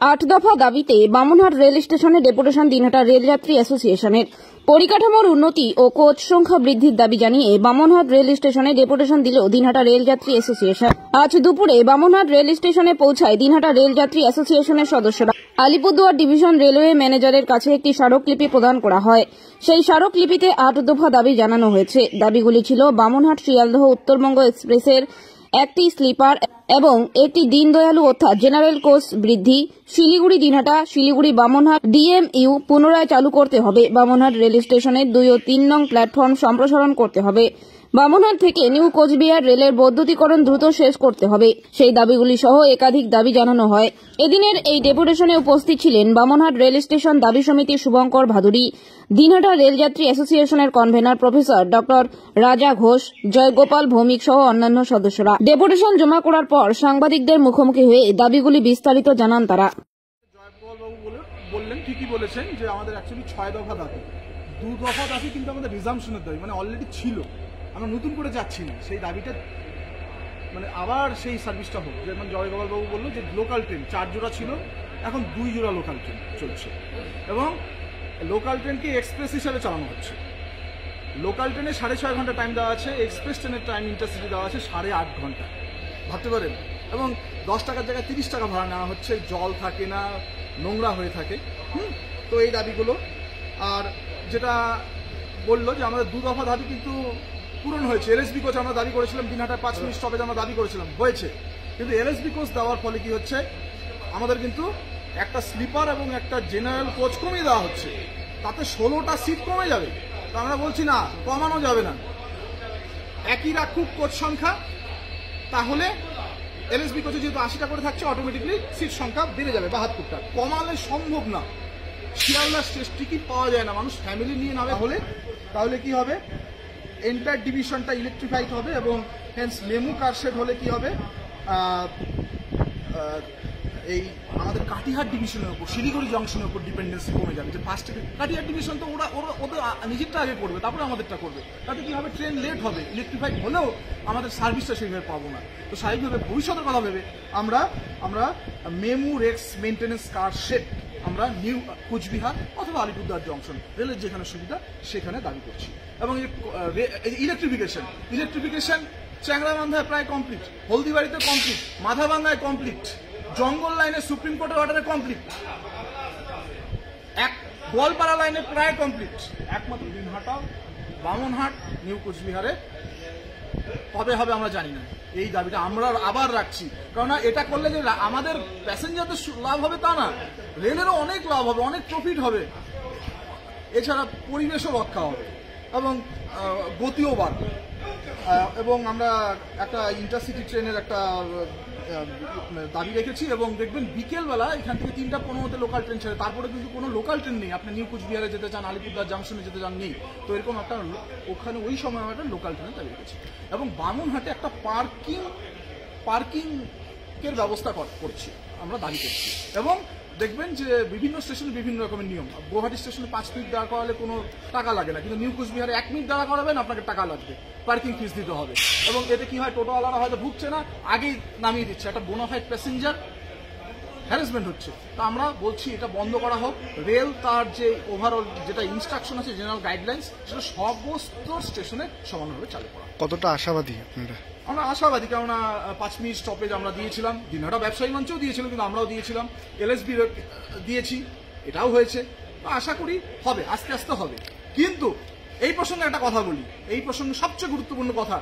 8 দফা দাবিতে বামনহাট রেল স্টেশনে ডেপুটেশন দিনহাটা রেলযাত্রী অ্যাসোসিয়েশনের পরিকাঠামোর উন্নতি ও কোচ সংখ্যা বৃদ্ধির দাবি জানিয়ে বামনহাট রেল স্টেশনে ডেপুটেশন দিল দিনহাটা রেলযাত্রী অ্যাসোসিয়েশন। আজ দুপুরে বামনহাট রেল স্টেশনে পৌঁছায় দিনহাটা রেলযাত্রী অ্যাসোসিয়েশনের সদস্যরা। আলিপুরদুয়ার ডিভিশন রেলওয়ে ম্যানেজারের কাছে একটি স্মারকলিপি প্রদান করা হয়। সেই স্মারকলিপিতে 8 দফা দাবি জানানো হয়েছে। দাবিগুলি ছিল বামনহাট শিয়ালদহ উত্তরবঙ্গ এক্সপ্রেসের একটি স্লিপার এবং একটি দীনদয়ালু অর্থাৎ জেনারেল কোচ বৃদ্ধি, শিলিগুড়ি দিনহাটা শিলিগুড়ি বামনহাট ডিএমইউ পুনরায় চালু করতে হবে, বামনহাট রেল স্টেশনের 2 ও 3 নং প্ল্যাটফর্ম সম্প্রসারণ করতে হবে, বামনহাট থেকে নিউ কোচবিহার রেলের বৈদ্যুতিকরণ দ্রুত শেষ করতে হবে। সেই দাবিগুলি সহ একাধিক দাবি জানানো হয়। এদিনের এই ডেপুটেশনে উপস্থিত ছিলেন বামনহাট রেল স্টেশন দাবি সমিতির শুভঙ্কর ভাদুরী, দিনহাটা রেলযাত্রী অ্যাসোসিয়েশনের কনভেনার প্রফেসর ডক্টর রাজা ঘোষ, জয়গোপাল ভৌমিক সহ অন্যান্য সদস্যরা। ডেপুটেশন জমা করার পর সাংবাদিকদের মুখোমুখি হয়ে দাবিগুলি বিস্তারিত জানান তারা। জয়গোপালবাবু বললেন, ঠিকই বলেছেন যে আমাদের অ্যাকচুয়ালি 6 দফা দাবি, 2 দফা দাবি কিন্তু আমাদের রিজাম্পশনের দাবি, মানে অলরেডি ছিল, আমরা নতুন করে যাচ্ছি না। সেই দাবিটা মানে আবার সেই সার্ভিসটা হোক। যেমন জয়গোপালবাবু বললো যে লোকাল ট্রেন 4 জোড়া ছিল, এখন 2 জোড়া লোকাল ট্রেন চলছে এবং লোকাল ট্রেনকে এক্সপ্রেস হিসাবে চালানো হচ্ছে। লোকাল ট্রেনে 6.5 ঘন্টা টাইম দেওয়া আছে, এক্সপ্রেস ট্রেনের টাইম ইন্টারসিটি দেওয়া আছে 8.5 ঘন্টা, ভাবতে পারেন। এবং 10 টাকার জায়গায় 30 টাকা ভাড়া নেওয়া হচ্ছে, জল থাকে না, নোংরা হয়ে থাকে। তো এই দাবিগুলো। আর যেটা বললো যে আমাদের 2 দফা দাবি কিন্তু পূরণ হয়েছে। এলএসবি কোচ আমরা দাবি করেছিলাম, দিনহাটায় 5 মিনিট স্টপেজ আমরা দাবি করেছিলাম, হয়েছে। কিন্তু এলএসবি কোচ দেওয়ার ফলে কি হচ্ছে, আমাদের কিন্তু একটা স্লিপার এবং একটা জেনারেল কোচ কমিয়ে দেওয়া হচ্ছে, তাতে 16টা সিট কমে যাবে। তো আমরা বলছি না, কমানো যাবে না, একই রাখুক কোচ সংখ্যা, তাহলে এলএসবি কোচে যেহেতু 80টা করে থাকছে, অটোমেটিকলি সিট সংখ্যা বেড়ে যাবে 72টা। কমালে সম্ভব না, শিয়ালদা টিকিট পাওয়া যায় না, মানুষ ফ্যামিলি নিয়ে নামে হলে, তাহলে কি হবে, এন্টার ডিভিশনটা ইলেকট্রিফাইড হবে এবং হেন্স মেমু কারশেড হলে কি হবে, এই আমাদের কাটিহার ডিভিশনের উপর, শিলিগুড়ি জংশনের উপর ডিপেন্ডেন্সি কমে যাবে। যে ফার্স্ট কাটিহার ডিভিশন তো ওদের নিজেরটা আগে করবে, তারপরে আমাদেরটা করবে। তাতে কি হবে, ট্রেন লেট হবে, ইলেকট্রিফাইড হলেও আমাদের সার্ভিসটা সেইভাবে পাবো না। তো স্বাভাবিকভাবে ভবিষ্যতের কথা ভেবে আমরা মেমু রেক্স মেনটেন্যান্স কারশেড আমরা নিউ কোচবিহার অথবা আলিপুরদুয়ার জংশন রেলের যেখানে সুবিধা সেখানে দাবি করছি। এবং ইলেকট্রিফিকেশন চ্যাংরাবান্ধায় প্রায় কমপ্লিট, হলদিবাড়িতে কমপ্লিট, মাথাভাঙ্গায় কমপ্লিট, জঙ্গল লাইনে সুপ্রিম কোর্টের অর্ডারে কমপ্লিট, গোয়ালপাড়া লাইনে প্রায় কমপ্লিট। একমাত্র দিনহাটা বামনহাট নিউ কোচবিহারে কবে হবে আমরা জানি না। এই দাবিটা আমরা আবার রাখছি, কারণ এটা করলে যে আমাদের প্যাসেঞ্জারদের লাভ হবে তা না, রেলেরও অনেক লাভ হবে, অনেক প্রফিট হবে, এছাড়া পরিবেশও রক্ষা হবে এবং গতিও বাড়বে। এবং আমরা একটা ইন্টারসিটি ট্রেনের একটা দাবি রেখেছি এবং দেখবেন বিকেলবেলা এখান থেকে 3:15 লোকাল ট্রেন ছেড়ে, তারপরে কিন্তু কোনো লোকাল ট্রেন নেই। আপনি নিউ কোচবিহারে যেতে চান, আলিপুরদুয়ার জাংশনে যেতে চান, নেই। তো এরকম একটা ওখানে ওই সময় আমরা একটা লোকাল ট্রেনের দাবি রেখেছি এবং বামনহাটে একটা পার্কিংয়ের ব্যবস্থা করছি, আমরা দাবি করছি। এবং দেখবেন যে বিভিন্ন স্টেশনে বিভিন্ন রকমের নিয়ম। গুয়াহাটি স্টেশনে 5 মিনিট দাঁড়া করালে কোনো টাকা লাগে না, কিন্তু নিউ কোচবিহারে 1 মিনিট দাঁড়া করাবেন, আপনাকে টাকা লাগবে, পার্কিং ফিস দিতে হবে। এবং এতে কি হয়, টোটোওয়ালারা হয়তো ভুগছে না, আগেই নামিয়ে দিচ্ছে, একটা বোনাফাইড প্যাসেঞ্জার হ্যারাসমেন্ট হচ্ছে। তো আমরা বলছি এটা বন্ধ করা হোক। রেল তার যে ওভারঅল যেটা ইনস্ট্রাকশন আছে, জেনারেল গাইডলাইন্স, সেটা সমস্ত স্টেশনে সমানভাবে চালু করা। কতটা আশাবাদী আপনারা? আমরা আশাবাদী, কেননা 5 মিনিট স্টপেজ আমরা দিয়েছিলাম, দিনহাটা ব্যবসায়ী মঞ্চেও দিয়েছিল, কিন্তু আমরাও দিয়েছিলাম, এলএসবি দিয়েছি, এটাও হয়েছে। তো আশা করি হবে, আস্তে আস্তে হবে। কিন্তু এই প্রসঙ্গে একটা কথা বলি, এই প্রসঙ্গে সবচেয়ে গুরুত্বপূর্ণ কথা,